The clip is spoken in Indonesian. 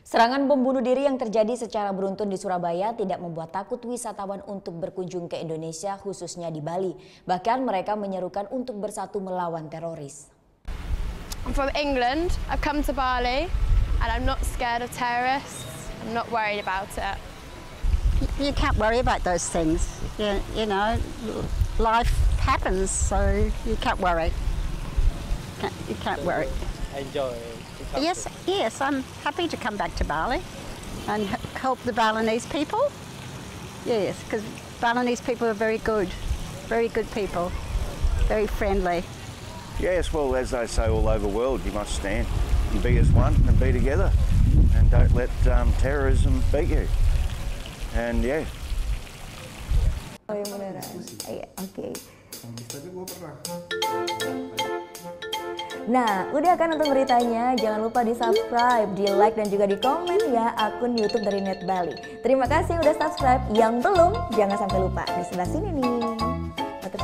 Serangan bom bunuh diri yang terjadi secara beruntun di Surabaya tidak membuat takut wisatawan untuk berkunjung ke Indonesia, khususnya di Bali. Bahkan mereka menyerukan untuk bersatu melawan teroris. I'm from England. I've come to Bali and I'm not scared of terrorists. I'm not worried about it. You can't worry about those things. You know, life happens, so you can't worry. You can't worry. Enjoy. Yes, I'm happy to come back to Bali and help the Balinese people. Yes, because Balinese people are very good people, very friendly. Yes, well, as they say all over the world, you must stand and be as one and be together, and don't let terrorism beat you. And yeah. Oh yang beneran. Oke. Nah, udah kan untuk beritanya? Jangan lupa di-subscribe, di-like, dan juga di-komen ya akun YouTube dari Net Bali. Terima kasih udah subscribe. Yang belum, jangan sampai lupa. Di sebelah sini nih. Mata